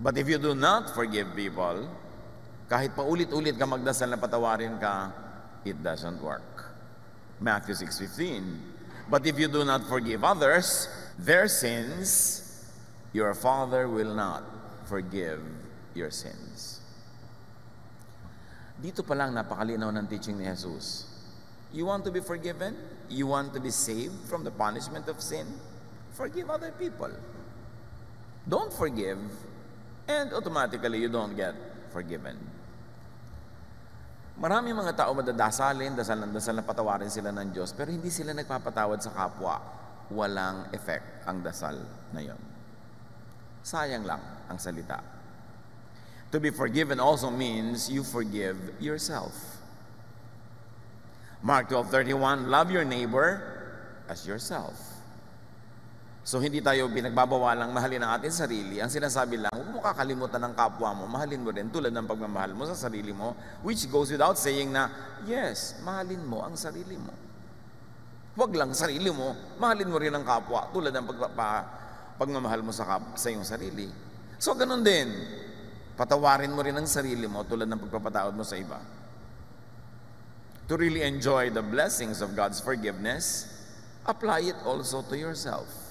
But if you do not forgive people, kahit paulit-ulit ka magdasal na patawarin ka, it doesn't work. Matthew 6:15. But if you do not forgive others their sins, your Father will not forgive your sins. Dito pa lang napakalinaw ng teaching ni Jesus. You want to be forgiven? You want to be saved from the punishment of sin? Forgive other people. Don't forgive, and automatically you don't get forgiven. Marami mga tao madadasalin, dasal na patawarin sila ng Diyos, pero hindi sila nagpapatawad sa kapwa. Walang effect ang dasal na yon. Sayang lang ang salita. To be forgiven also means you forgive yourself. Mark 12:31, love your neighbor as yourself. So hindi tayo pinagbabawalang mahalin ang ating sarili. Ang sinasabi lang, huwag mo kakalimutan ng kapwa mo, mahalin mo rin tulad ng pagmamahal mo sa sarili mo, which goes without saying na, yes, mahalin mo ang sarili mo. Huwag lang sarili mo, mahalin mo rin ang kapwa tulad ng pagmamahal mo sa iyong sarili. So ganun din, patawarin mo rin ang sarili mo tulad ng pagpapatawad mo sa iba. To really enjoy the blessings of God's forgiveness, apply it also to yourself.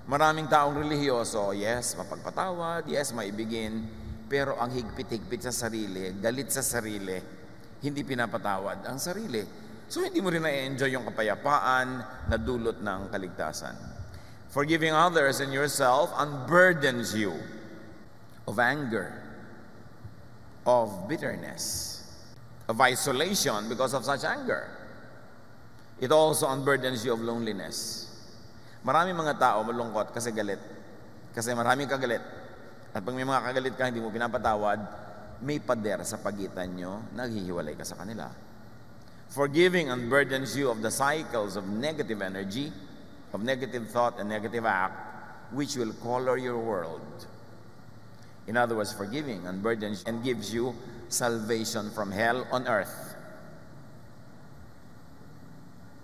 Maraming taong relihiyoso, yes, mapagpatawad, yes, maibigin, pero ang higpit-higpit sa sarili, galit sa sarili, hindi pinapatawad ang sarili. So hindi mo rin na-enjoy yung kapayapaan na dulot ng kaligtasan. Forgiving others and yourself unburdens you of anger, of bitterness, of isolation because of such anger. It also unburdens you of loneliness. Marami mga tao malungkot kasi galit. Kasi maraming kagalit. At pag may mga kagalit ka, hindi mo pinapatawad, may pader sa pagitan nyo, naghihiwalay ka sa kanila. Forgiving unburdens you of the cycles of negative energy, of negative thought and negative act, which will color your world. In other words, forgiving unburdens and gives you salvation from hell on earth.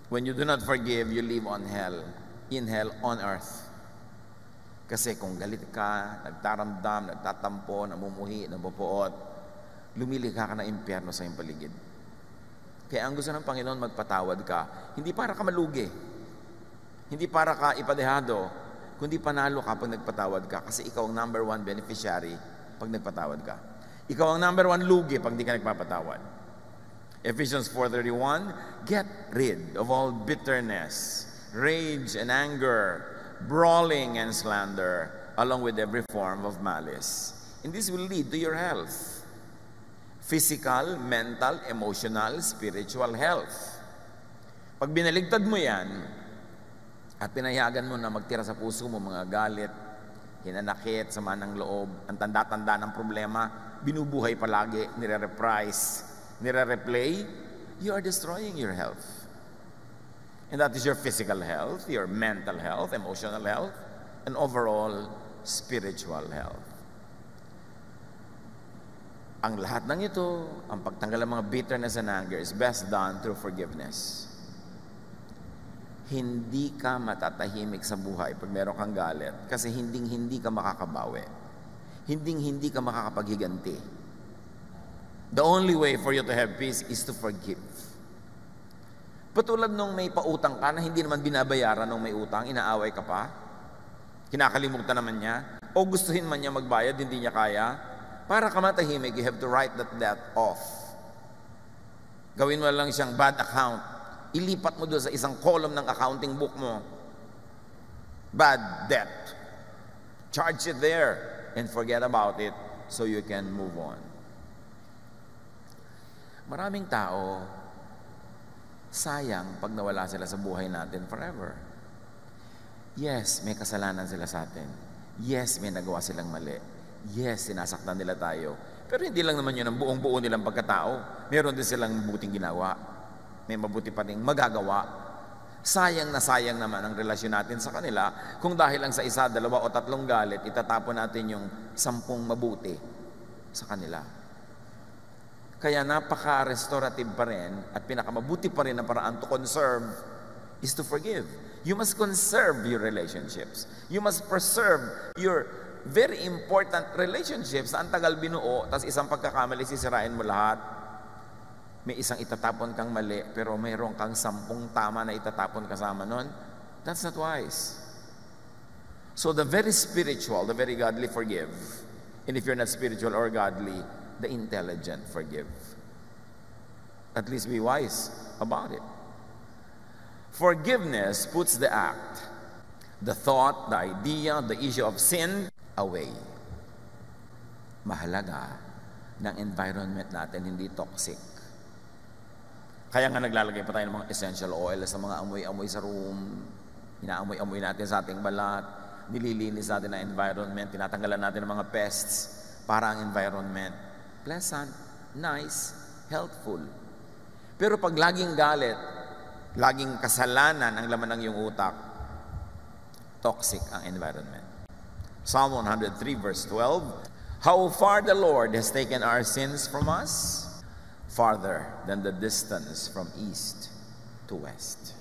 When you do not forgive, you live on hell. In hell on earth. Kasi kung galit ka, nagtaramdam, nagtatampo, namumuhi, nabupuot, lumilikha ka ng impyerno sa iyong paligid. Kaya ang gusto ng Panginoon, magpatawad ka. Hindi para ka malugi. Hindi para ka ipadehado. Kundi panalo ka pag nagpatawad ka. Kasi ikaw ang number one beneficiary pag nagpatawad ka. Ikaw ang number one lugi pag di ka nagpapatawad. Ephesians 4:31, get rid of all bitterness, rage and anger, brawling and slander, along with every form of malice. And this will lead to your health. Physical, mental, emotional, spiritual health. Pag binaligtad mo yan, at pinayagan mo na magtira sa puso mo mga galit, hinanakit, sama ng loob, ang tanda-tanda ng problema, binubuhay palagi, nire-reprise, nire-replay, you are destroying your health. And that is your physical health, your mental health, emotional health, and overall spiritual health. Ang lahat ng ito, ang pagtanggal ng mga bitterness and anger is best done through forgiveness. Hindi ka matatahimik sa buhay pag meron kang galit kasi hindi ka makakabawi. Hindi ka makakapaghiganti. The only way for you to have peace is to forgive. Patulad nung may pautang ka na hindi naman binabayaran nung may utang, inaaway ka pa, kinakalimutan naman niya, o gustuhin man niya magbayad, hindi niya kaya, para ka matahimik, you have to write that debt off. Gawin mo lang siyang bad account. Ilipat mo doon sa isang column ng accounting book mo. Bad debt. Charge it there and forget about it so you can move on. Maraming tao, sayang pag nawala sila sa buhay natin forever. Yes, may kasalanan sila sa atin. Yes, may nagawa silang mali. Yes, sinasaktan nila tayo. Pero hindi lang naman yun ang buong-buo nilang pagkatao. Meron din silang mabuting ginawa. May mabuti pa rin magagawa. Sayang na sayang naman ang relasyon natin sa kanila kung dahil lang sa isa, dalawa o tatlong galit, itatapon natin yung 10 mabuti sa kanila. Kaya napaka-restorative pa rin at pinakamabuti pa rin na paraan to conserve is to forgive. You must conserve your relationships. You must preserve your very important relationships na ang tagal binuo, tapos isang pagkakamali, sisirain mo lahat. May isang itatapon kang mali, pero mayroon kang 10 tama na itatapon kasama nun. That's not wise. So the very spiritual, the very godly forgive. And if you're not spiritual or godly, the intelligent forgive. At least be wise about it. Forgiveness puts the act, the thought, the idea, the issue of sin away. Mahalaga ng environment natin hindi toxic. Kaya nga naglalagay pa tayo ng mga essential oil sa mga amoy-amoy sa room, inaamoy-amoy natin sa ating balat, nililinis natin ang environment, tinatanggalan natin ng mga pests para ang environment pleasant, nice, healthful. Pero pag laging galit, laging kasalanan ang laman ng iyong utak, toxic ang environment. Psalm 103 verse 12, how far the Lord has taken our sins from us, farther than the distance from east to west.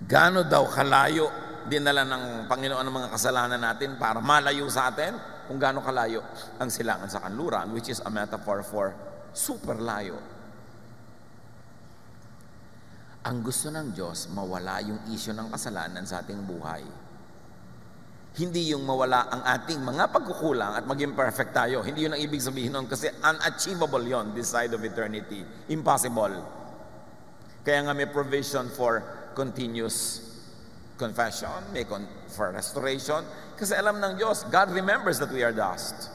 Gaano daw kalayo dinala ng Panginoon ang mga kasalanan natin para malayo sa atin? Kung gaano kalayo ang silangan sa kanluran, which is a metaphor for super layo. Ang gusto ng Diyos, mawala yung issue ng kasalanan sa ating buhay. Hindi yung mawala ang ating mga pagkukulang at maging perfect tayo. Hindi yun ang ibig sabihin nun kasi unachievable yon this side of eternity. Impossible. Kaya nga may provision for continuous confession, for restoration. Kasi alam ng Diyos, God remembers that we are dust.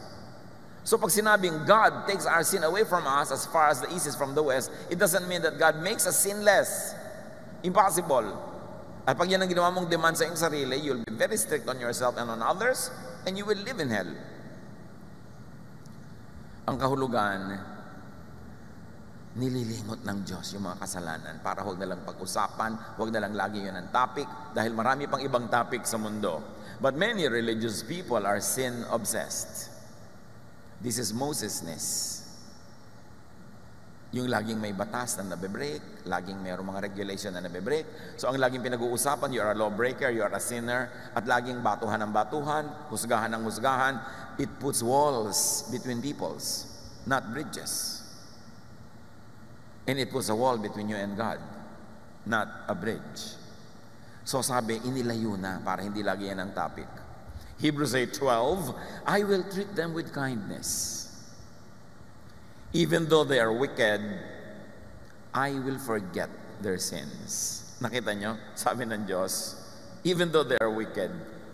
So pag sinabing God takes our sin away from us as far as the east is from the west, it doesn't mean that God makes us sinless. Impossible. At pag yan ang ginawa mong demand sa iyong sarili, you'll be very strict on yourself and on others, and you will live in hell. Ang kahulugan, nililingot ng Diyos yung mga kasalanan para huwag na lang pag-usapan, huwag na lang lagi yun ang topic, dahil marami pang ibang topic sa mundo. But many religious people are sin-obsessed. This is Moses-ness. Yung laging may batas na nabibreak, laging mayroong mga regulation na nabibreak. So ang laging pinag-uusapan, you are a lawbreaker, you are a sinner, at laging batuhan ng batuhan, husgahan ng husgahan. It puts walls between peoples, not bridges. And it puts a wall between you and God, not a bridge. So sabi, inilayo na para hindi lagi yan ang topic. Hebrews 8:12, I will treat them with kindness. Even though they are wicked, I will forget their sins. Nakita nyo? Sabi ng Diyos, even though they are wicked,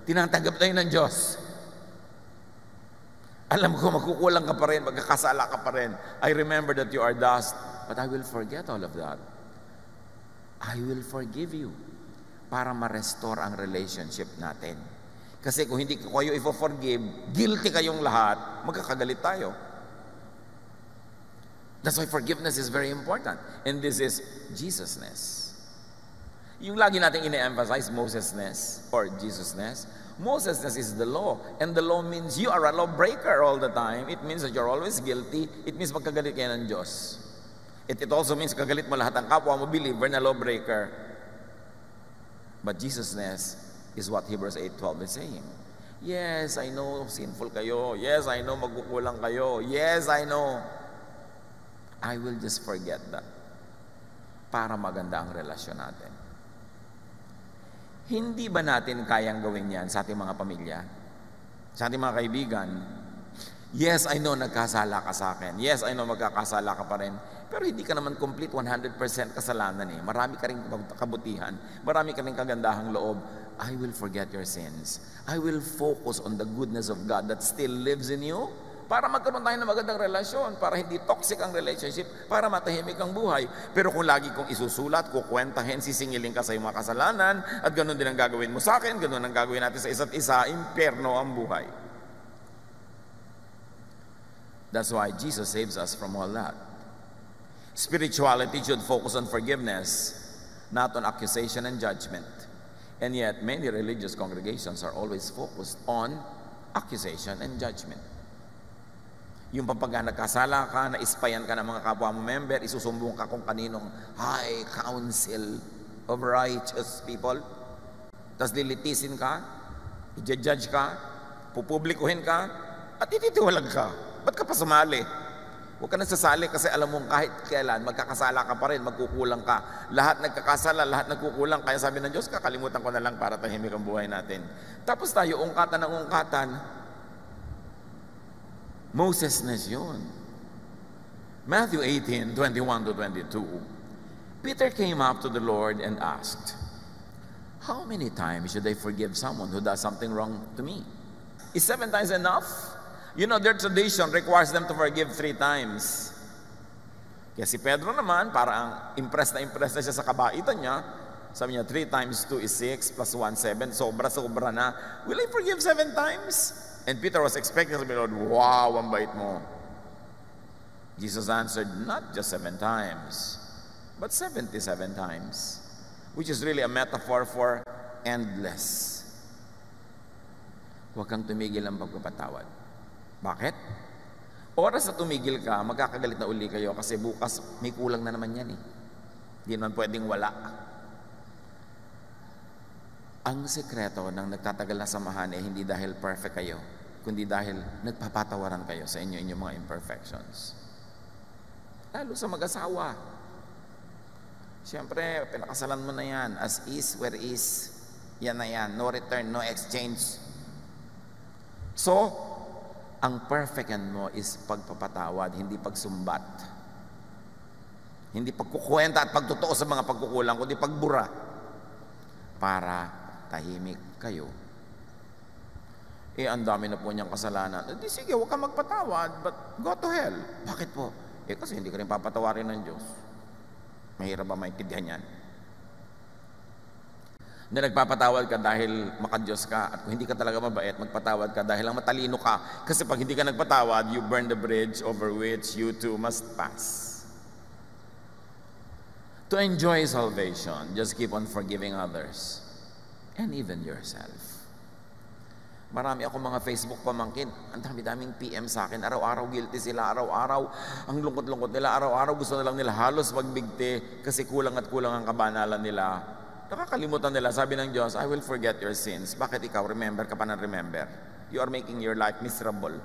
tinatanggap tayo ng Diyos. Alam ko, magkukulang ka pa rin, magkakasala ka pa rin. I remember that you are dust, but I will forget all of that. I will forgive you para ma-restore ang relationship natin. Kasi kung hindi ko kayo i-forgive, guilty kayong lahat, magkakagalit tayo. That's why forgiveness is very important. And this is Jesus-ness. Yung lagi natin ine-emphasize, Moses-ness or Jesus-ness. Moses-ness is the law. And the law means you are a lawbreaker all the time. It means that you're always guilty. It means magkagalit kayo ng Diyos. It also means kagalit mo lahat ng kapwa mo, believer na lawbreaker. But Jesus-ness is what Hebrews 8:12 is saying. Yes, I know sinful kayo. Yes, I know magkukulang kayo. Yes, I know. I will just forget that para maganda ang relasyon natin. Hindi ba natin kayang gawin yan sa ating mga pamilya? Sa ating mga kaibigan? Yes, I know nagkasala ka sa akin. Yes, I know magkakasala ka pa rin. Pero hindi ka naman complete 100% kasalanan eh. Marami ka rin kabutihan. Marami ka rin kagandahang loob. I will forget your sins. I will focus on the goodness of God that still lives in you. Para magkaroon tayo ng magandang relasyon, para hindi toxic ang relationship, para matahimik ang buhay. Pero kung lagi kong isusulat, kukwentahin, sisingilin ka sa iyong mga kasalanan, at ganoon din ang gagawin mo sa akin, ganoon ang gagawin natin sa isa't isa, impyerno ang buhay. That's why Jesus saves us from all that. Spirituality should focus on forgiveness, not on accusation and judgment. And yet, many religious congregations are always focused on accusation and judgment. Yung pag nagkasala ka, na-ispayan ka ng mga kapwa mo member, isusumbong ka kung kaninong high council of righteous people, tapos lilitisin ka, I-judge ka, pupublikuhin ka, at ititiwalag ka. Ba't ka pa sumali? Huwag ka nang sasali kasi alam mong kahit kailan, magkakasala ka pa rin, magkukulang ka. Lahat nagkakasala, lahat nagkukulang. Kaya sabi ng Diyos, kakalimutan ko na lang para tahimik ang buhay natin. Tapos tayo, ungkatan ng ungkatan. Moses na yun. Matthew 18:21-22. Peter came up to the Lord and asked, "How many times should I forgive someone who does something wrong to me? Is 7 times enough?" You know, their tradition requires them to forgive 3 times. Kaya si Pedro naman, parang impressed na siya sa kabaitan niya. Sabi niya, 3 times 2 is 6, plus 1, 7. Sobra-sobra na. Will I forgive 7 times? And Peter was expecting to be, Lord, wow, ang bait mo. Jesus answered, not just 7 times, but 77 times. Which is really a metaphor for endless. Huwag kang tumigil ang pagpapatawad. Bakit? Oras na tumigil ka, magkakagalit na uli kayo kasi bukas may kulang na naman yan eh. Hindi naman pwedeng wala. Ang sekreto ng nagtatagal na samahan eh hindi dahil perfect kayo, kundi dahil nagpapatawaran kayo sa inyong mga imperfections. Lalo sa mag-asawa. Siyempre, pinakasalan mo na yan. As is, where is. Yan na yan. No return, no exchange. So, ang perfectan mo is pagpapatawad, hindi pagsumbat. Hindi pagkukwenta at pagtotoo sa mga pagkukulang, kundi pagbura. Para tahimik kayo. Ang dami na po niyang kasalanan. Di sige, huwag kang magpatawad, but go to hell. Bakit po? Kasi hindi ka rin papatawarin ng Diyos. Mahirap ba maintindihan yan? Na nagpapatawad ka dahil makadiyos ka, at kung hindi ka talaga mabait, magpatawad ka dahil lang matalino ka. Kasi pag hindi ka nagpatawad, you burn the bridge over which you too must pass. To enjoy salvation, just keep on forgiving others and even yourself. Marami ako mga Facebook pamangkin. Ang dami-daming PM sa akin. Araw-araw guilty sila. Araw-araw ang lungkot-lungkot nila. Araw-araw gusto na lang nila halos magbigti kasi kulang at kulang ang kabanalan nila. Nakakalimutan nila. Sabi ng Diyos, I will forget your sins. Bakit ikaw? Remember ka pa ng remember. You are making your life miserable.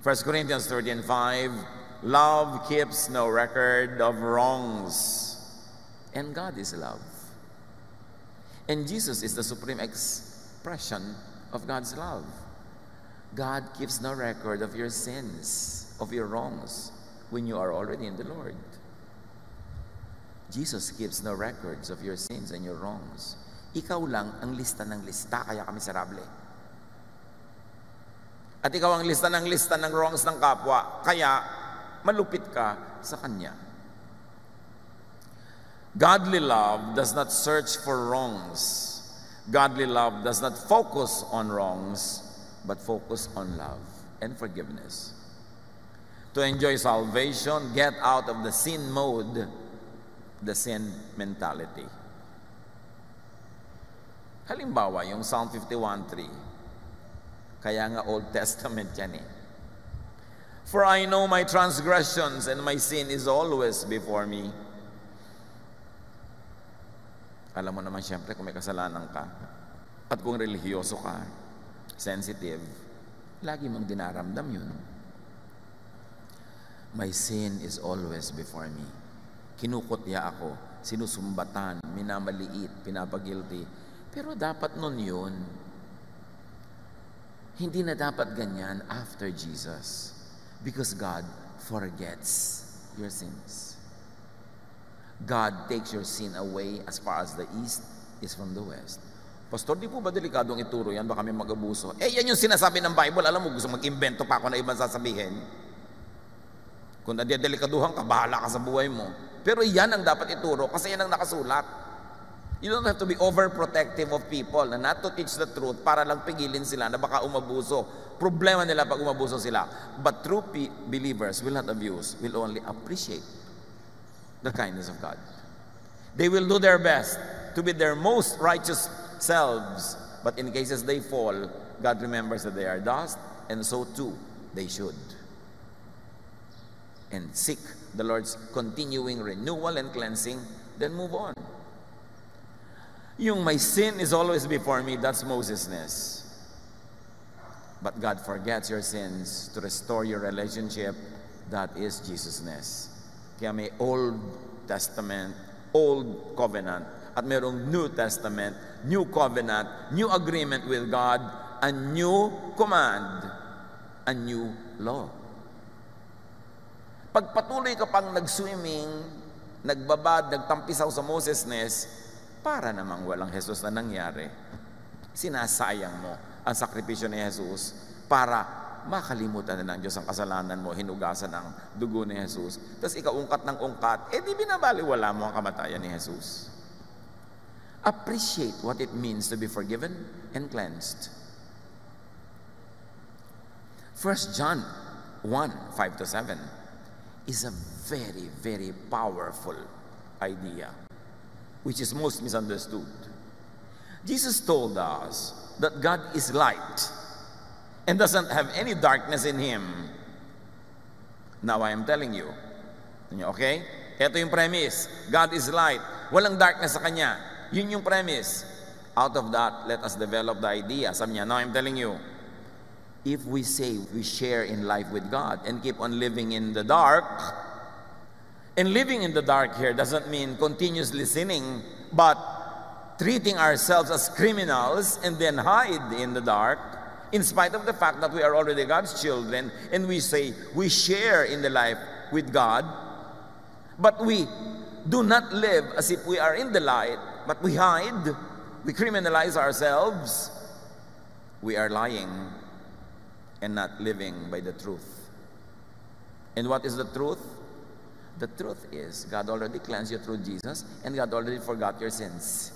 1 Corinthians 13:5, love keeps no record of wrongs. And God is love. And Jesus is the supreme expression of God's love. God keeps no record of your sins, of your wrongs, when you are already in the Lord. Jesus keeps no records of your sins and your wrongs. Ikaw lang ang lista ng lista, kaya ka miserable. At ikaw ang lista ng wrongs ng kapwa, kaya malupit ka sa Kanya. Godly love does not search for wrongs. Godly love does not focus on wrongs, but focus on love and forgiveness. To enjoy salvation, get out of the sin mode, the sin mentality. Halimbawa, yung Psalm 51:3. Kaya nga Old Testament yan eh. For I know my transgressions and my sin is always before me. Alam mo naman siyempre kung may kasalanan ka at kung relihiyoso ka, sensitive, lagi mong dinaramdam yun. My sin is always before me. Kinukutya ako, sinusumbatan, minamaliit, pinapagilty. Pero dapat nun yun. Hindi na dapat ganyan after Jesus. Because God forgets your sins. God takes your sin away as far as the east is from the west. Pastor, di po ba delikadong ituro yan? Baka may mag-abuso. Yan yung sinasabi ng Bible. Alam mo, gusto mag-invento pa ako na ibang sasabihin. Kung nadedelikaduhan ka, bahala ka sa buhay mo. Pero yan ang dapat ituro kasi yan ang nakasulat. You don't have to be overprotective of people na not to teach the truth para lang pigilin sila na baka umabuso. Problema nila pag umabuso sila. But true believers will not abuse, will only appreciate the kindness of God. They will do their best to be their most righteous selves. But in cases they fall, God remembers that they are dust, and so too they should. And seek the Lord's continuing renewal and cleansing, then move on. Yung my sin is always before me, that's Moses-ness. But God forgets your sins to restore your relationship, that is Jesus-ness. Kaya may Old Testament, Old Covenant, at mayroong New Testament, New Covenant, New Agreement with God, a new command, a new law. Pag patuloy ka pang nag-swimming, nagbabad, nagtampisaw sa Moses-ness, para namang walang Jesus na nangyari. Sinasayang mo ang sakripisyo ni Jesus para makalimutan na ng Diyos ang kasalanan mo, hinugasan ang dugo ni Jesus. Tapos ikaw ungkat ng ungkat, di binabaliwala mo ang kamatayan ni Jesus. Appreciate what it means to be forgiven and cleansed. 1 John 1, 5-7 is a very, very powerful idea, which is most misunderstood. Jesus told us that God is light and doesn't have any darkness in Him. Now I am telling you, okay? Ito yung premise. God is light. Walang darkness sa Kanya. Yun yung premise. Out of that, let us develop the idea. Sabi niya, now I'm telling you, if we say we share in life with God and keep on living in the dark, and living in the dark here doesn't mean continuously sinning, but treating ourselves as criminals and then hide in the dark, in spite of the fact that we are already God's children, and we say we share in the life with God, but we do not live as if we are in the light, but we hide, we criminalize ourselves, we are lying and not living by the truth. And what is the truth? The truth is, God already cleansed you through Jesus, and God already forgot your sins.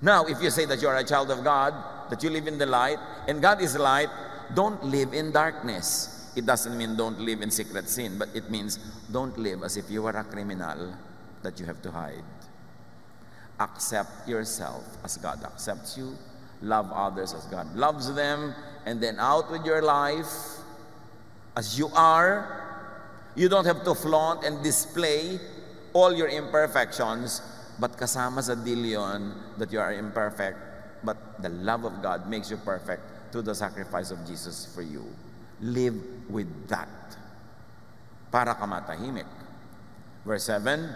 Now, if you say that you are a child of God, that you live in the light, and God is light, don't live in darkness. It doesn't mean don't live in secret sin, but it means don't live as if you are a criminal that you have to hide. Accept yourself as God accepts you. Love others as God loves them, and then out with your life as you are. You don't have to flaunt and display all your imperfections, but kasama sa deal yun that you are imperfect, but the love of God makes you perfect through the sacrifice of Jesus for you. Live with that. Para ka matahimik. Verse 7,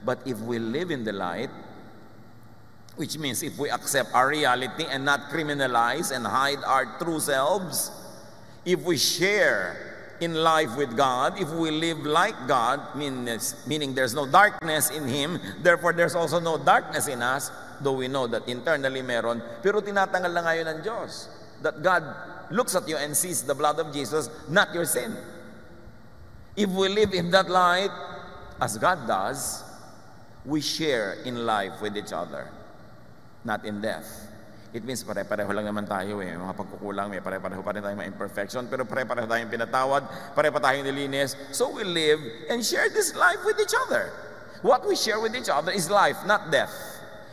but if we live in the light, which means if we accept our reality and not criminalize and hide our true selves, if we share in life with God, if we live like God, meaning there's no darkness in Him, therefore there's also no darkness in us, though we know that internally meron, pero tinatanggal na ngayon ng Diyos. That God looks at you and sees the blood of Jesus, not your sin. If we live in that light, as God does, we share in life with each other, not in death. It means pare-pareho lang naman tayo eh. Mga pagkukulang, may pare-pareho pa rin tayong mga imperfection, pero pare-pareho tayong pinatawad, pare-pareho tayong nilinis. So we live and share this life with each other. What we share with each other is life, not death.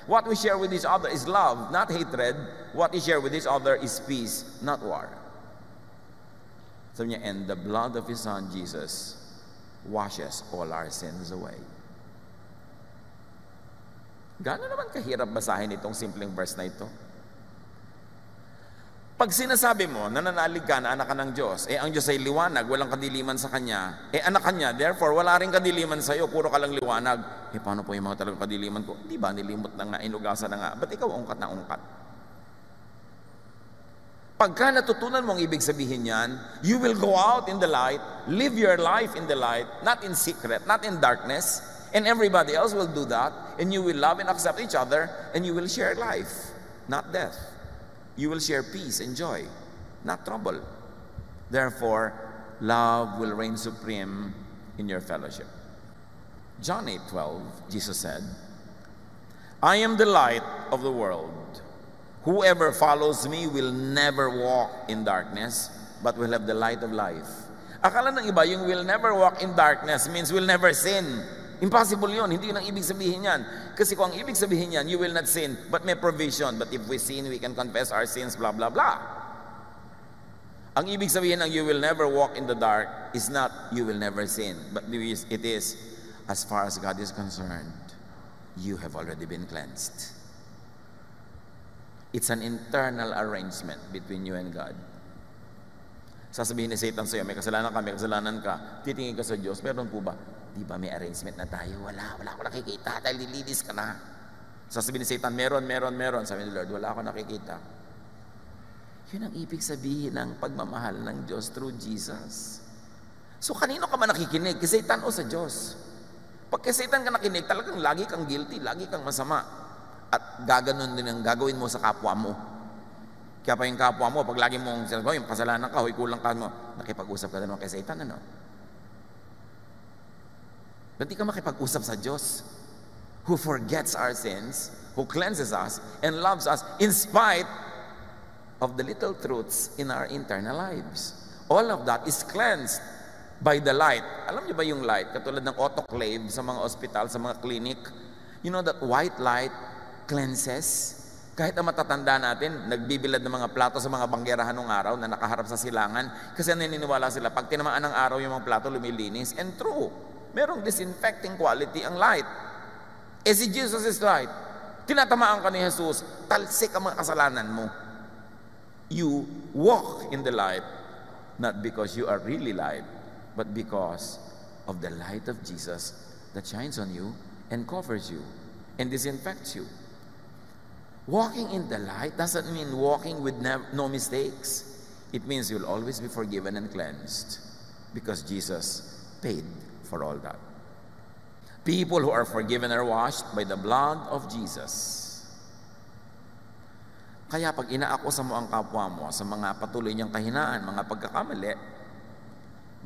What we share with each other is love, not hatred. What we share with each other is peace, not war. Sabi niya, and the blood of His Son, Jesus, washes all our sins away. Gaano naman kahirap basahin itong simpleng verse na ito? Pag sinasabi mo, nananalig ka na anak ka ng Diyos, ang Diyos ay liwanag, walang kadiliman sa Kanya, anak ka niya, therefore, wala rin kadiliman sa iyo, puro ka lang liwanag. Paano po yung mga talagang kadiliman ko? Di ba, nilimot na nga, inugasan na nga. Ba't ikaw ungkat na ungkat? Pagka natutunan mo ang ibig sabihin yan, you will go out in the light, live your life in the light, not in secret, not in darkness, and everybody else will do that, and you will love and accept each other, and you will share life, not death. You will share peace and joy, not trouble. Therefore, love will reign supreme in your fellowship. John 8:12, Jesus said, I am the light of the world. Whoever follows me will never walk in darkness, but will have the light of life. Akala ng iba, yung will never walk in darkness means will never sin. Impossible yun. Hindi yun ang ibig sabihin yan. Kasi kung ang ibig sabihin yan, you will not sin, but may provision. But if we sin, we can confess our sins, blah, blah, blah. Ang ibig sabihin ng you will never walk in the dark is not you will never sin, but it is, as far as God is concerned, you have already been cleansed. It's an internal arrangement between you and God. Sasabihin ni Satan sa'yo, may kasalanan ka, titingin ka sa Diyos, meron po ba? Di ba may arrangement na tayo? Wala ako nakikita dahil lilinis ka na. Sasabihin ni Satan, meron. Sabi ni Lord, wala ako nakikita. Yun ang ibig sabihin ng pagmamahal ng Diyos through Jesus. So kanino ka ba nakikinig? Kay Satan o sa Diyos? Pag kay Satan ka nakinig, talagang lagi kang guilty, lagi kang masama. At gaganon din ang gagawin mo sa kapwa mo. Kaya pa yung kapwa mo, pag lagi mong sinasabi, yung kasalanan ka, huy kulang ka mo, nakipag-usap ka din kay Satan, ano? Hindi ka makipag-usap sa Diyos, who forgets our sins, who cleanses us, and loves us in spite of the little truths in our internal lives. All of that is cleansed by the light. Alam niyo ba yung light? Katulad ng autoclave sa mga ospital, sa mga clinic. You know that white light cleanses. Kahit ang matatanda natin, nagbibilad ng mga plato sa mga banggerahan ng araw na nakaharap sa silangan kasi naniniwala sila, pag tinamaan ng araw yung mga plato, lumilinis. And true, merong disinfecting quality ang light. Eh si Jesus is light. Tinatamaan ka ni Jesus, talsik ang mga kasalanan mo. You walk in the light, not because you are really light, but because of the light of Jesus that shines on you and covers you and disinfects you. Walking in the light doesn't mean walking with no mistakes. It means you'll always be forgiven and cleansed because Jesus paid for all that. People who are forgiven are washed by the blood of Jesus. Kaya pag inaakusa mo ang kapwa mo sa mga patuloy niyang kahinaan, mga pagkakamali,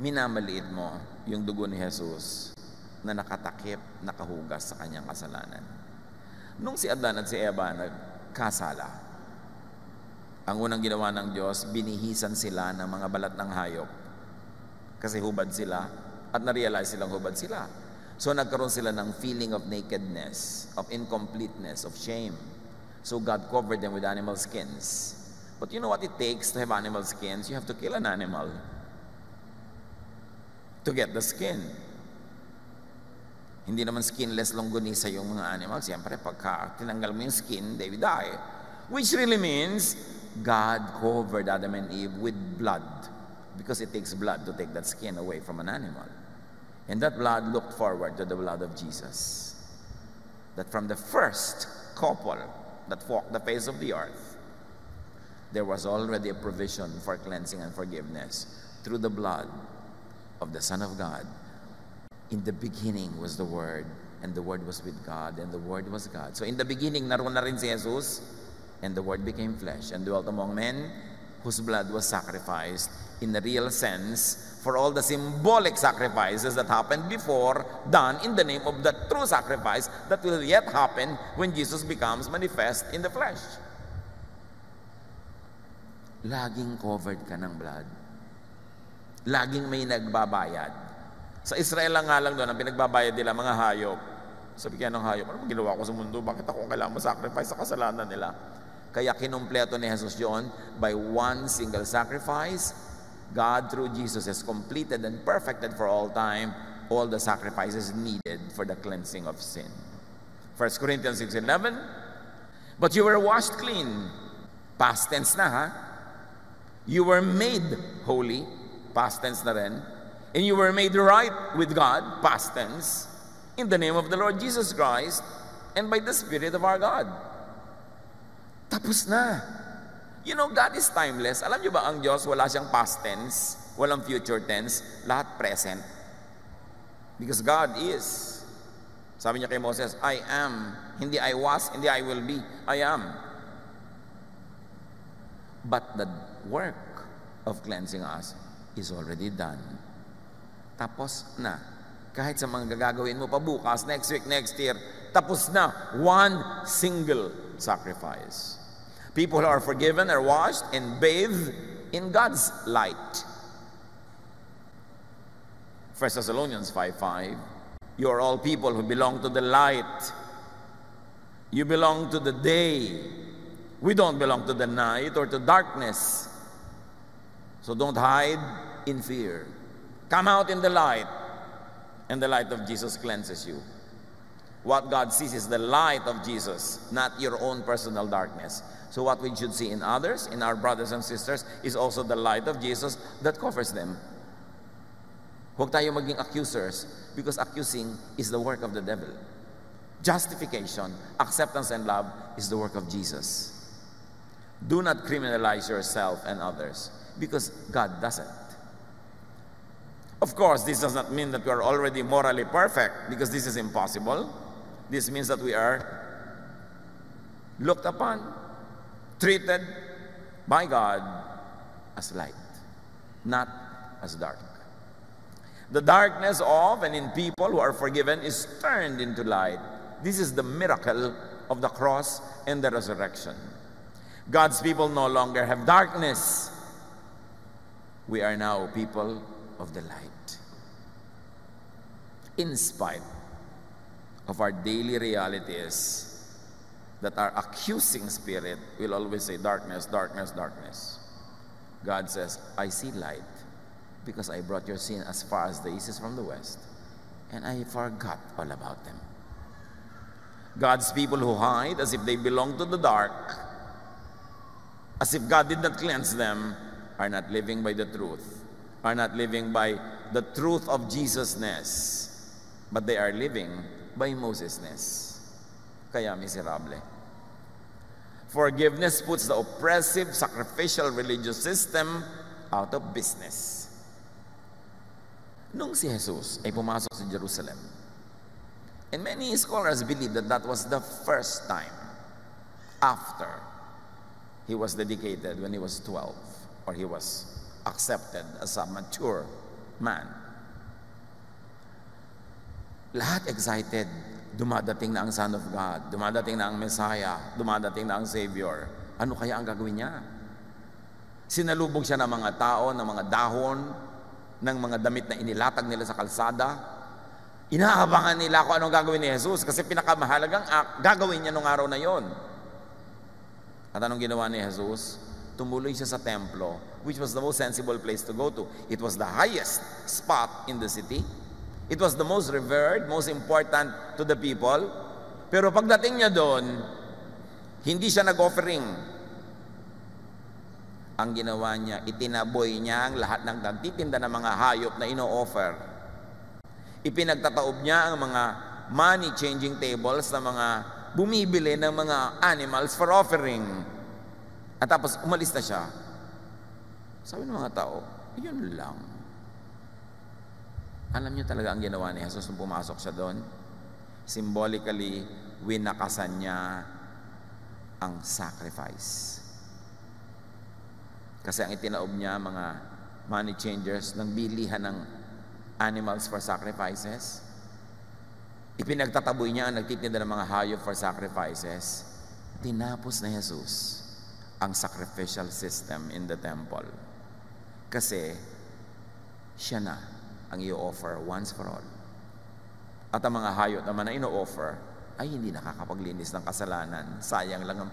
minamaliit mo yung dugo ni Jesus na nakatakip, nakahugas sa kanyang kasalanan. Nung si Adan at si Eva nagkasala, ang unang ginawa ng Diyos, binihisan sila ng mga balat ng hayop. Kasi hubad sila at na-realize silang hubad sila. So nagkaroon sila ng feeling of nakedness, of incompleteness, of shame. So God covered them with animal skins. But you know what it takes to have animal skins? You have to kill an animal to get the skin. Hindi naman skinless longganisa yung mga animals. Siyempre, pagka tinanggal mo yung skin, they will die. Which really means God covered Adam and Eve with blood because it takes blood to take that skin away from an animal. And that blood looked forward to the blood of Jesus. That from the first couple that walked the face of the earth, there was already a provision for cleansing and forgiveness through the blood of the Son of God. In the beginning was the Word, and the Word was with God, and the Word was God. So in the beginning, naroon na rin si Jesus, and the Word became flesh, and dwelt among men, whose blood was sacrificed in the real sense for all the symbolic sacrifices that happened before, done in the name of the true sacrifice that will yet happen when Jesus becomes manifest in the flesh. Laging covered ka ng blood. Laging may nagbabayad. Sa Israel lang nga lang doon, ang pinagbabayad nila, mga hayop. Sabi kaya ng hayop, ano ginawa ko sa mundo? Bakit ako kailangan sacrifice sa kasalanan nila? Kaya kinumpleto ni Jesus yun by one single sacrifice. God through Jesus has completed and perfected for all time all the sacrifices needed for the cleansing of sin. 1 Corinthians 6:11, but you were washed clean. Past tense na ha. You were made holy. Past tense na rin. And you were made right with God, past tense, in the name of the Lord Jesus Christ, and by the Spirit of our God. Tapos na. You know, God is timeless. Alam niyo ba ang Diyos, wala siyang past tense, walang future tense, lahat present. Because God is. Sabi niya kay Moses, I am. Hindi I was, hindi I will be. I am. But the work of cleansing us is already done. Tapos na. Kahit sa mga gagawin mo pa bukas, next week, next year, tapos na. One single sacrifice. People who are forgiven are washed and bathed in God's light. 1 Thessalonians 5:5, you are all people who belong to the light. You belong to the day. We don't belong to the night or to darkness. So don't hide in fear. Come out in the light, and the light of Jesus cleanses you. What God sees is the light of Jesus, not your own personal darkness. So what we should see in others, in our brothers and sisters, is also the light of Jesus that covers them. Huwag tayo maging accusers, because accusing is the work of the devil. Justification, acceptance, and love is the work of Jesus. Do not criminalize yourself and others, because God doesn't. Of course, this does not mean that we are already morally perfect, because this is impossible. This means that we are looked upon, treated by God as light, not as dark. The darkness of and in people who are forgiven is turned into light. This is the miracle of the cross and the resurrection. God's people no longer have darkness. We are now people of the light. In spite of our daily realities, that our accusing spirit will always say, darkness, darkness, darkness. God says, I see light, because I brought your sin as far as the east is from the west, and I forgot all about them. God's people who hide as if they belong to the dark, as if God did not cleanse them, are not living by the truth, are not living by the truth of Jesus-ness, but they are living by Moses-ness. Kaya miserable. Forgiveness puts the oppressive, sacrificial religious system out of business. Nung si Jesus ay pumasok sa Jerusalem, and many scholars believe that that was the first time after he was dedicated when he was 12, or he was accepted as a mature man. Lahat excited. Dumadating na ang Son of God, dumadating na ang Messiah, dumadating na ang Savior. Ano kaya ang gagawin niya? Sinalubog siya ng mga tao, ng mga dahon, ng mga damit na inilatag nila sa kalsada. Inaabangan nila kung anong gagawin ni Jesus, kasi pinakamahalagang gagawin niya nung araw na yon. At anong ginawa ni Jesus? Tumuloy siya sa templo, which was the most sensible place to go to. It was the highest spot in the city. It was the most revered, most important to the people. Pero pagdating niya doon, hindi siya nag-offering. Ang ginawa niya, itinaboy niya ang lahat ng nagtitinda ng mga hayop na ino-offer. Ipinagtataob niya ang mga money-changing tables na mga bumibili ng mga animals for offering. At tapos umalis na siya. Sabi ng mga tao, yun lang. Alam niyo talaga ang ginawa ni Jesus nung pumasok siya doon? Symbolically, winakasan niya ang sacrifice. Kasi ang itinaob niya, mga money changers, ng bilihan ng animals for sacrifices. Ipinagtataboy niya ang nagtitinda ng mga hayop for sacrifices. Tinapos na Jesus ang sacrificial system in the temple. Kasi siya na ang i-offer once for all. At ang mga hayop naman na ino-offer ay hindi nakakapaglinis ng kasalanan. Sayang lang ang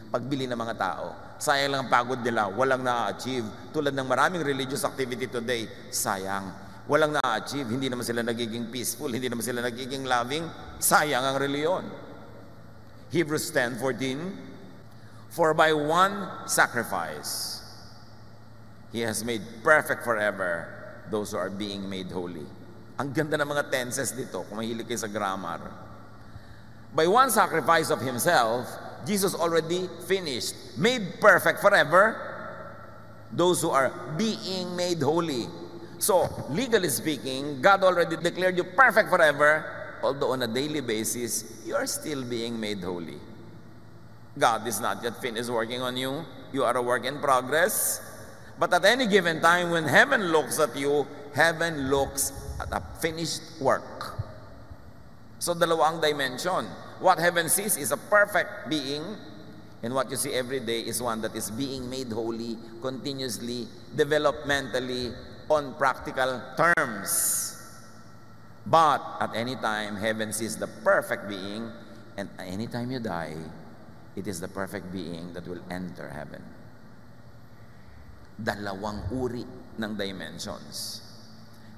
pagbili ng mga tao. Sayang lang ang pagod nila. Walang na-achieve. Tulad ng maraming religious activity today, sayang. Walang na-achieve. Hindi naman sila nagiging peaceful. Hindi naman sila nagiging loving. Sayang ang reliyon. Hebrews 10:14, for by one sacrifice, He has made perfect forever those who are being made holy. Ang ganda ng mga tenses dito, kung mahilig kayo sa grammar. By one sacrifice of Himself, Jesus already finished, made perfect forever, those who are being made holy. So, legally speaking, God already declared you perfect forever, although on a daily basis, you are still being made holy. God is not yet finished working on you. You are a work in progress. But at any given time, when heaven looks at you, heaven looks at a finished work. So, dalawang dimension. What heaven sees is a perfect being, and what you see every day is one that is being made holy continuously, developmentally, on practical terms. But at any time, heaven sees the perfect being, and anytime you die, it is the perfect being that will enter heaven. Dalawang uri ng dimensions.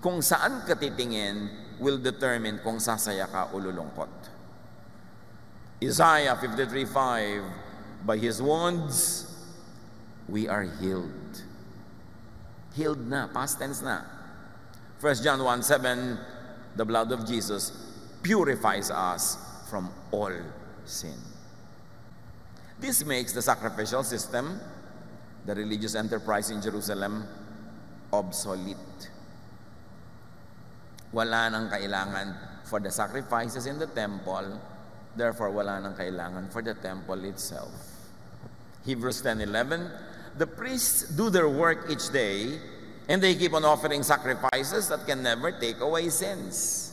Kung saan ka titingin will determine kung sasaya ka o lulungkot. Isaiah 53:5, By His wounds, we are healed. Healed na, past tense na. 1 John 1:7, the blood of Jesus purifies us from all sin. This makes the sacrificial system, the religious enterprise in Jerusalem, obsolete. Wala nang kailangan for the sacrifices in the temple, therefore wala nang kailangan for the temple itself. Hebrews 10:11, the priests do their work each day, and they keep on offering sacrifices that can never take away sins.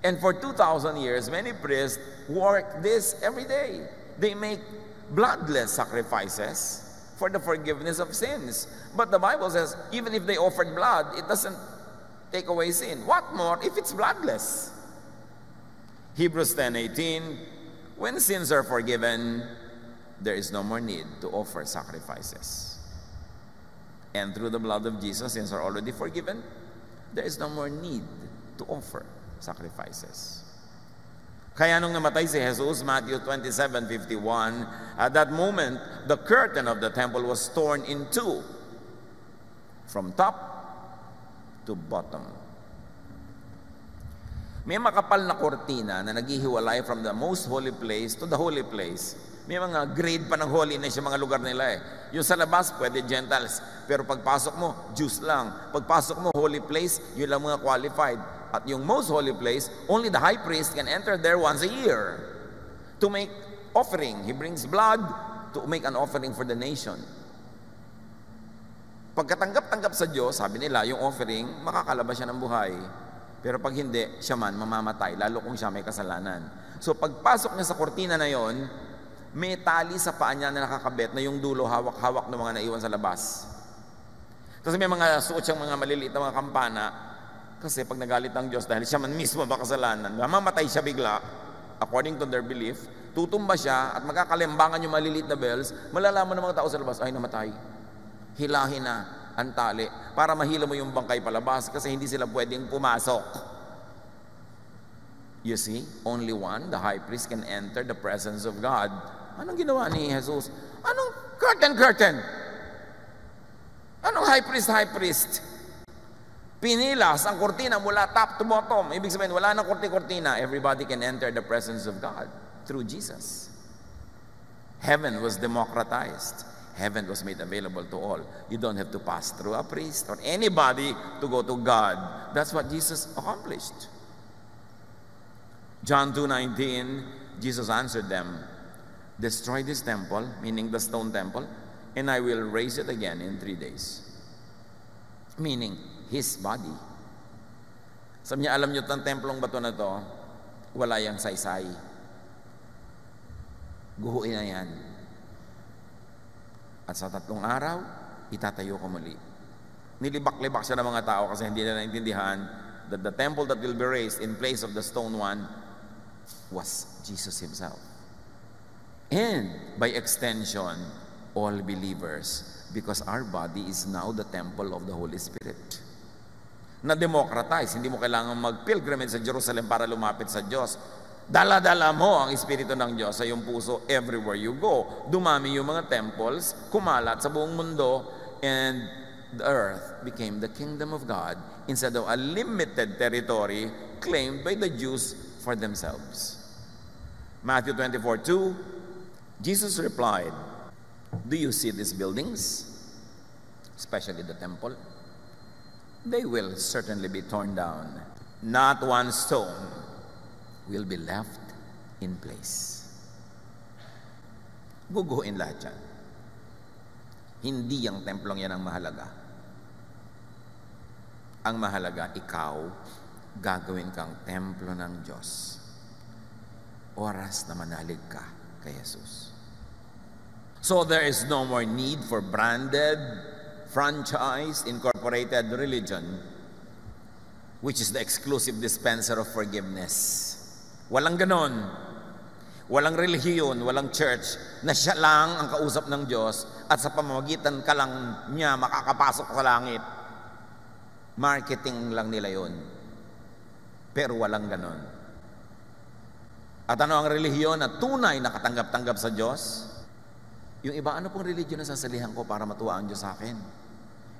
And for 2,000 years, many priests work this every day. They make bloodless sacrifices for the forgiveness of sins. But the Bible says, even if they offered blood, it doesn't take away sin. What more if it's bloodless? Hebrews 10:18, when sins are forgiven, there is no more need to offer sacrifices. And through the blood of Jesus, sins are already forgiven. There is no more need to offer sacrifices. Kaya nung namatay si Jesus, Matthew 27:51, at that moment, the curtain of the temple was torn in two, from top to bottom. May makapal na kortina na naghihiwalay from the most holy place to the holy place. May mga grade pa ng holiness yung mga lugar nila eh. Yung sa labas, pwede Gentiles. Pero pagpasok mo, Jews lang. Pagpasok mo, holy place, yun lang mga qualified. At yung most holy place, only the high priest can enter there once a year to make offering. He brings blood to make an offering for the nation. Pagkatanggap-tanggap sa Diyos, sabi nila, yung offering, makakalabas siya ng buhay. Pero pag hindi, siya man mamamatay, lalo kung siya may kasalanan. So pagpasok niya sa kortina na yon, may tali sa paa niya na nakakabit na yung dulo hawak-hawak ng mga naiwan sa labas. Tapos may mga suot siyang mga maliliit na mga kampana, kasi pag nagalit ang Diyos dahil siya man mismo makasalanan, mamamatay siya bigla, according to their belief, tutumba siya at magkakalimbangan yung maliliit na bells, malalaman ng mga tao sa labas, ay namatay. Hilahin na ang tali para mahila mo yung bangkay palabas kasi hindi sila pwedeng pumasok. You see, only one, the high priest, can enter the presence of God. Anong ginawa ni Jesus? Anong curtain? Anong high priest? Pinilas ang kortina mula top to bottom. Ibig sabihin, wala nang kortina. Everybody can enter the presence of God through Jesus. Heaven was democratized. Heaven was made available to all. You don't have to pass through a priest or anybody to go to God. That's what Jesus accomplished. John 2:19, Jesus answered them, destroy this temple, meaning the stone temple, and I will raise it again in 3 days. Meaning, His body. Sabi niya, alam niyo itong templong bato na to, wala yang saysay. Guhuin na yan. At sa 3 araw, itatayo ko muli. Nilibak-libak siya ng mga tao kasi hindi na naintindihan that the temple that will be raised in place of the stone one was Jesus Himself. And by extension, all believers, because our body is now the temple of the Holy Spirit. Na-democratize, hindi mo kailangan mag-pilgrimage sa Jerusalem para lumapit sa Diyos. Dala-dala mo ang Espiritu ng Diyos sa iyong puso everywhere you go. Dumami yung mga temples, kumalat sa buong mundo, and the earth became the kingdom of God instead of a limited territory claimed by the Jews for themselves. Matthew 24:2, Jesus replied, do you see these buildings, especially the temple? They will certainly be torn down. Not one stone will be left in place. Guguhin lahat yan. Hindi ang templong yan ang mahalaga. Ang mahalaga, ikaw, gagawin kang templo ng Diyos. Oras na manalig ka kay Jesus. So there is no more need for branded, franchise, incorporated religion, which is the exclusive dispenser of forgiveness. Walang ganon. Walang relihiyon, walang church na siya lang ang kausap ng Diyos at sa pamamagitan ka lang niya makakapasok sa langit. Marketing lang nila yun. Pero walang ganon. At ano ang relihiyon na tunay na katanggap-tanggap sa Diyos? Yung iba, ano pong religion na sasalihan ko para matuwa ang Diyos sa akin?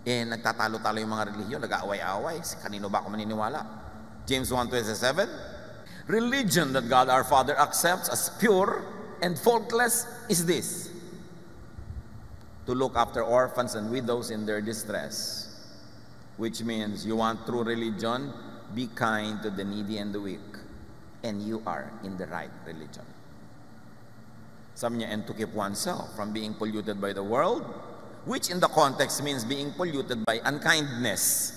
Nagtatalo-talo yung mga religion, nag-aaway-aaway. Kanino ba ako maniniwala? James 1:27, religion that God our Father accepts as pure and faultless is this: to look after orphans and widows in their distress. Which means, you want true religion, be kind to the needy and the weak. And you are in the right religion. Sabi niya, and to keep oneself from being polluted by the world, which in the context means being polluted by unkindness.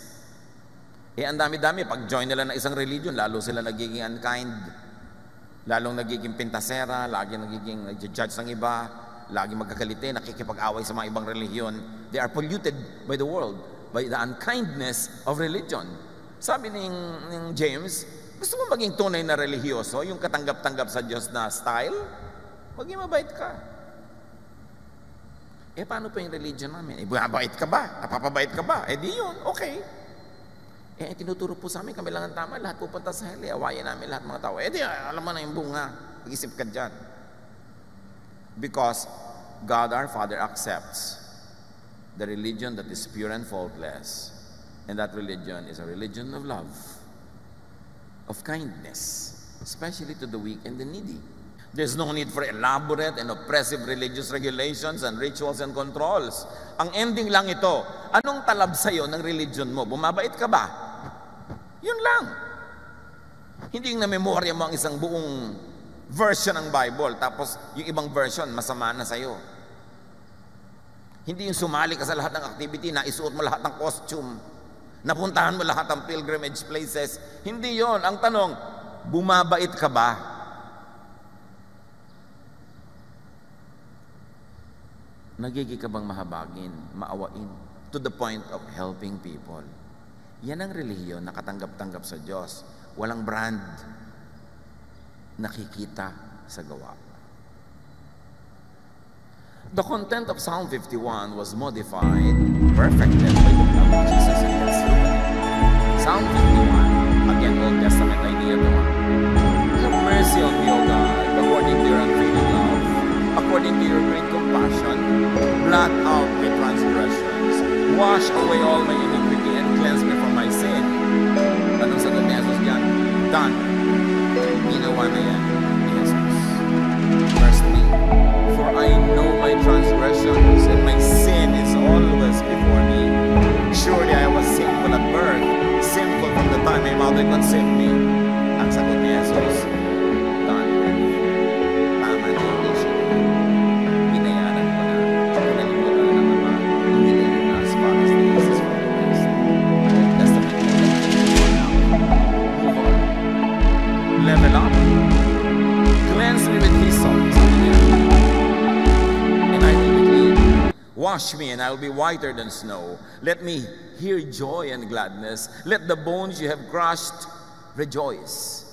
Ang dami-dami, pag join nila ng isang religion, lalo sila nagiging unkind, lalong nagiging pintasera, lagi nagiging nag-judge ng iba, lagi magkakalite, nakikipag-away sa mga ibang relihiyon. They are polluted by the world, by the unkindness of religion. Sabi ng James, gusto mo maging tunay na relihiyoso, yung katanggap-tanggap sa Diyos na style? Maging mabait ka. Paano pa yung religion namin? Mabait ka ba? Napapabait ka ba? Di yun, okay. Tinuturo po sa amin, kami lang ang tama, lahat pupunta sa hell, awayan namin lahat mga tao. Di, alam mo na yung bunga, mag-isip ka dyan. Because God our Father accepts the religion that is pure and faultless. And that religion is a religion of love, of kindness, especially to the weak and the needy. There's no need for elaborate and oppressive religious regulations and rituals and controls. Ang ending lang ito, anong talab sa'yo ng religion mo? Bumabait ka ba? Yun lang. Hindi yung namemorya mo ang isang buong version ng Bible, tapos yung ibang version, masama na sa'yo. Hindi yung sumali ka sa lahat ng activity, naisuot mo lahat ng costume, napuntahan mo lahat ng pilgrimage places. Hindi yon. Ang tanong, bumabait ka ba? Nagiging ka bang mahabagin, maawain, to the point of helping people? Yan ang relihiyon na katanggap-tanggap sa Diyos. Walang brand, nakikita sa gawa. The content of Psalm 51 was modified, perfected by the blood of Jesus and His fruit. Psalm 51, again, Old Testament idea to have mercy on me, O God, according to your unfailing love, according to your great compassion, blot out my transgressions, wash away all my iniquity, and cleanse me from my sin. Anong sagot ni Jesus diyan? Done. Ginawa na yan ni Jesus. Verse 3, for I know my transgressions, and my sin is always before me. Surely I was sinful at birth, sinful from the time my mother conceived me. Ang sagot ni Jesus, done. Tama na yung issue. Binayaran ko na. Pinalimutan na ng Ama. Hinilin ko na as far as the east is from the west. That's the point. Move on. Level up. Cleanse me with hyssop. And I will be clean. Wash me and I will be whiter than snow. Let me hear joy and gladness. Let the bones you have crushed rejoice.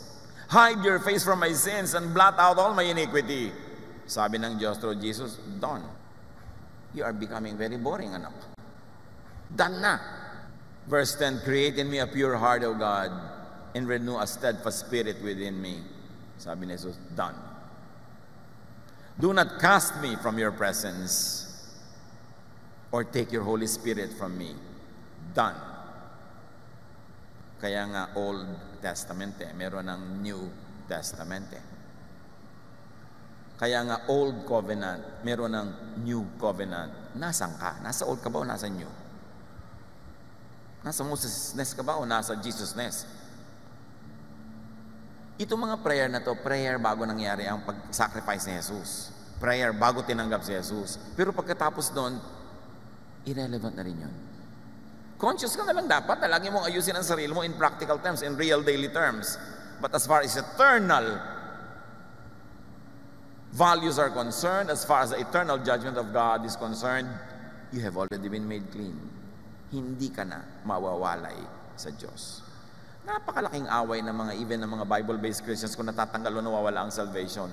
Hide your face from my sins and blot out all my iniquity. Sabi ng Diyos through Jesus, done. You are becoming very boring, anak. Done na. Verse 10, create in me a pure heart, O God, and renew a steadfast spirit within me. Sabi ni Jesus, done. Do not cast me from your presence or take your Holy Spirit from me. Done. Kaya nga Old Testament meron ng New Testament Kaya nga Old Covenant, meron ng New Covenant. Nasaan ka? Nasa Old ka ba o nasa New? Nasa Moses-ness ka ba o nasa Jesus-ness? Itong mga prayer na to, prayer bago nangyari ang pag-sacrifice ni Jesus. Prayer bago tinanggap si Jesus. Pero pagkatapos doon, irrelevant na rin yun. Conscious ka na lang dapat na lagi mong ayusin ang sarili mo in practical terms, in real daily terms. But as far as eternal values are concerned, as far as the eternal judgment of God is concerned, you have already been made clean. Hindi ka na mawawalay sa Diyos. Napakalaking away ng mga even ng mga Bible-based Christians kung natatanggal o nawawala ang salvation.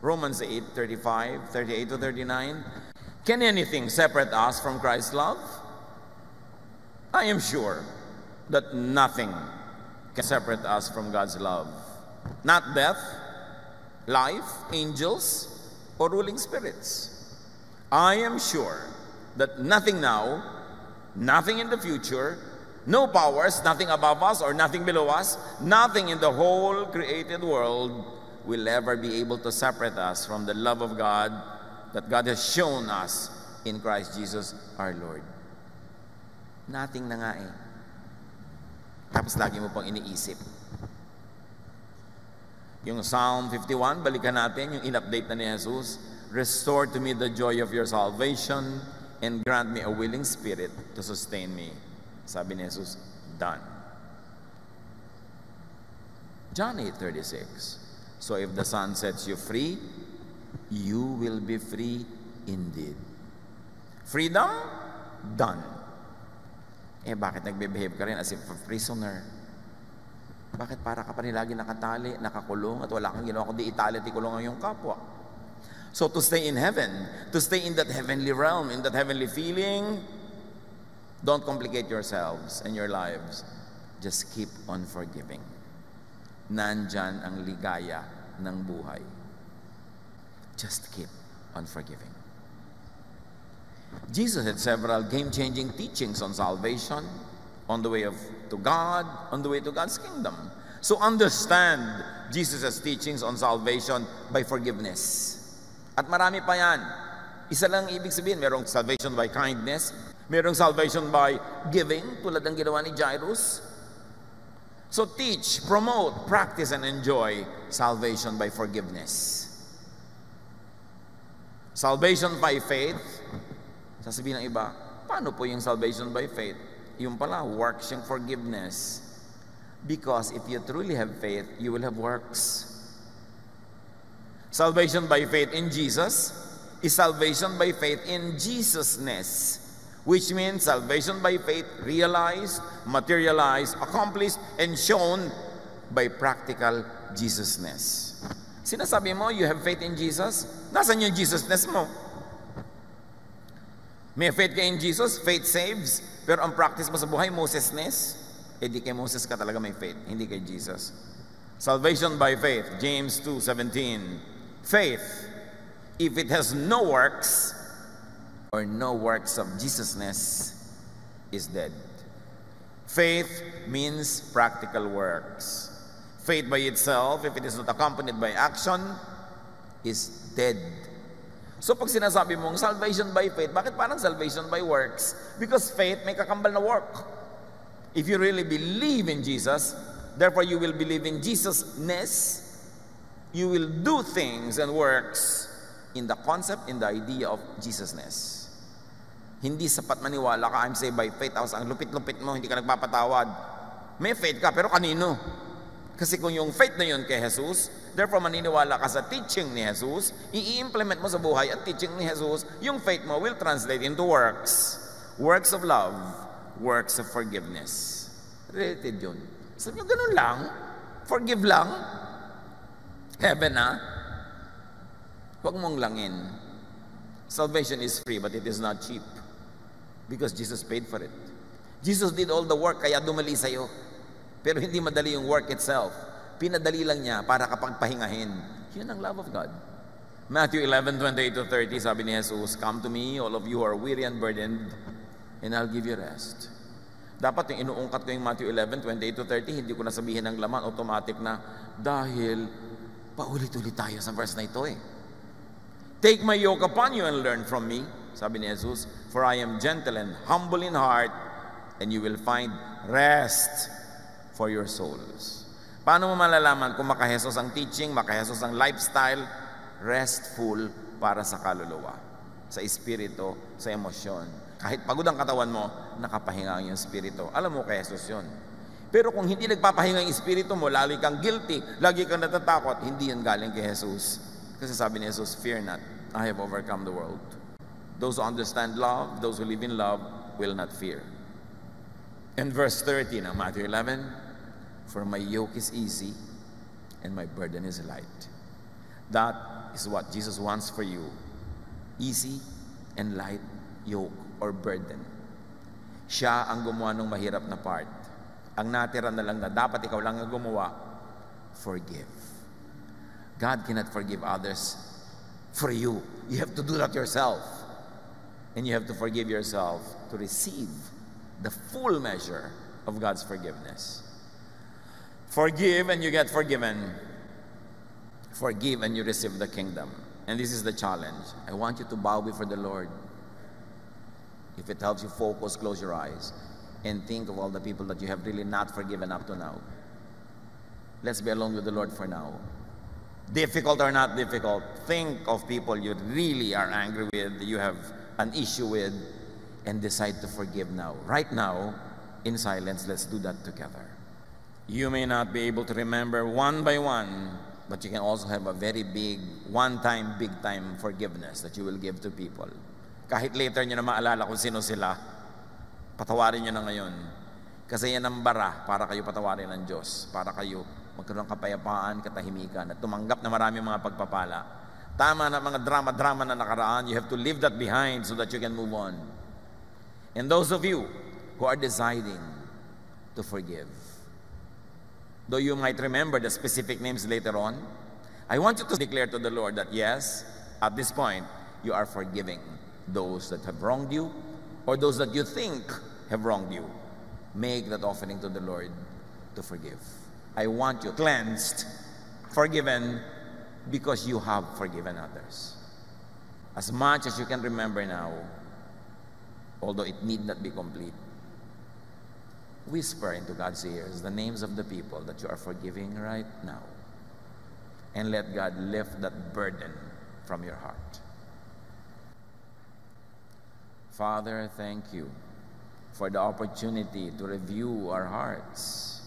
Romans 8:35, 38 to 39. Can anything separate us from Christ's love? I am sure that nothing can separate us from God's love. Not death, life, angels, or ruling spirits. I am sure that nothing now, nothing in the future, no powers, nothing above us or nothing below us, nothing in the whole created world will ever be able to separate us from the love of God that God has shown us in Christ Jesus our Lord. Nothing na nga eh. Tapos lagi mo pang iniisip. Yung Psalm 51, balikan natin, yung in-update na ni Jesus. Restore to me the joy of your salvation and grant me a willing spirit to sustain me. Sabi ni Jesus, done. John 8:36. So if the Son sets you free, you will be free indeed. Freedom, done. Bakit nagbe-behave ka rin as if a prisoner? Bakit para ka pa rin lagi nakatali, nakakulong, at wala kang ginawa kundi itali at ikulong ang iyong kapwa? So to stay in heaven, to stay in that heavenly realm, in that heavenly feeling, don't complicate yourselves and your lives. Just keep on forgiving. Nandyan ang ligaya ng buhay. Just keep on forgiving. Jesus had several game-changing teachings on salvation, on the way to God, on the way to God's kingdom. So understand Jesus' teachings on salvation by forgiveness. At marami pa yan. Isa lang ibig sabihin, merong salvation by kindness, merong salvation by giving, tulad ng ginawa ni Jairus. So teach, promote, practice, and enjoy salvation by forgiveness. Salvation by faith. Sasabihin ng iba, paano po yung salvation by faith? Yung pala, works yung forgiveness. Because if you truly have faith, you will have works. Salvation by faith in Jesus is salvation by faith in Jesusness, which means salvation by faith realized, materialized, accomplished, and shown by practical Jesusness. Sinasabi mo, you have faith in Jesus? Nasaan yung Jesusness mo? May faith ka in Jesus, faith saves, pero ang practice mo sa buhay, Mosesness, di kay Moses ka talaga may faith, hindi kay Jesus. Salvation by faith, James 2:17. Faith, if it has no works or no works of Jesusness, is dead. Faith means practical works. Faith by itself, if it is not accompanied by action, is dead. So pag sinasabi mong salvation by faith, bakit parang salvation by works? Because faith may kakambal na work. If you really believe in Jesus, therefore you will believe in Jesusness, you will do things and works in the concept, in the idea of Jesusness. Hindi sapat maniwala ka, I'm saved by faith, tapos ang lupit-lupit mo, hindi ka nagpapatawad. May faith ka, pero kanino? Kasi kung yung faith na yun kay Jesus, therefore maniniwala ka sa teaching ni Jesus, i-implement mo sa buhay ang teaching ni Jesus, yung faith mo will translate into works. Works of love, works of forgiveness. Related yun. Sabi nyo, ganun lang? Forgive lang? Heaven na? Huwag mong langin. Salvation is free, but it is not cheap. Because Jesus paid for it. Jesus did all the work, kaya dumali sa'yo. Pero hindi madali yung work itself. Pinadali lang niya para kapagpahingahin. Yun ang love of God. Matthew 11:28-30, sabi ni Jesus, come to me, all of you who are weary and burdened, and I'll give you rest. Dapat yung inuungkat ko yung Matthew 11:28-30, hindi ko nasabihin ng laman, automatic na, dahil paulit-ulit tayo sa verse na ito eh. Take my yoke upon you and learn from me, sabi ni Jesus, for I am gentle and humble in heart, and you will find rest for your souls. Paano mo malalaman kung makahesos ang teaching, makahesos ang lifestyle? Restful para sa kaluluwa, sa espiritu, sa emosyon. Kahit pagod ang katawan mo, nakapahinga ang iyong espiritu. Alam mo kay Jesus yun. Pero kung hindi nagpapahinga ang espiritu mo, lagi kang guilty, lagi kang natatakot, hindi yan galing kay Jesus. Kasi sabi ni Jesus, fear not, I have overcome the world. Those who understand love, those who live in love, will not fear. And verse 30 ng Matthew 11, for my yoke is easy and my burden is light. That is what Jesus wants for you. Easy and light yoke or burden. Siya ang gumawa ng mahirap na part. Ang natira na lang na dapat ikaw lang ang gumawa, forgive. God cannot forgive others for you. You have to do that yourself. And you have to forgive yourself to receive the full measure of God's forgiveness. Forgive and you get forgiven. Forgive and you receive the kingdom. And this is the challenge. I want you to bow before the Lord. If it helps you focus, close your eyes and think of all the people that you have really not forgiven up to now. Let's be alone with the Lord for now. Difficult or not difficult, think of people you really are angry with, you have an issue with, and decide to forgive now. Right now, in silence, let's do that together. You may not be able to remember one by one, but you can also have a very big, one-time, big-time forgiveness that you will give to people. Kahit later nyo na maalala kung sino sila, patawarin nyo na ngayon. Kasi yan ang bara para kayo patawarin ng Diyos, para kayo magkaroon ng kapayapaan, katahimikan, at tumanggap na maraming mga pagpapala. Tama na mga drama-drama na nakaraan, you have to leave that behind so that you can move on. And those of you who are deciding to forgive, though you might remember the specific names later on, I want you to declare to the Lord that yes, at this point, you are forgiving those that have wronged you or those that you think have wronged you. Make that offering to the Lord to forgive. I want you cleansed, forgiven, because you have forgiven others. As much as you can remember now, although it need not be complete, whisper into God's ears the names of the people that you are forgiving right now. And let God lift that burden from your heart. Father, thank you for the opportunity to review our hearts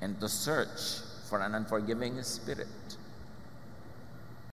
and to search for an unforgiving spirit.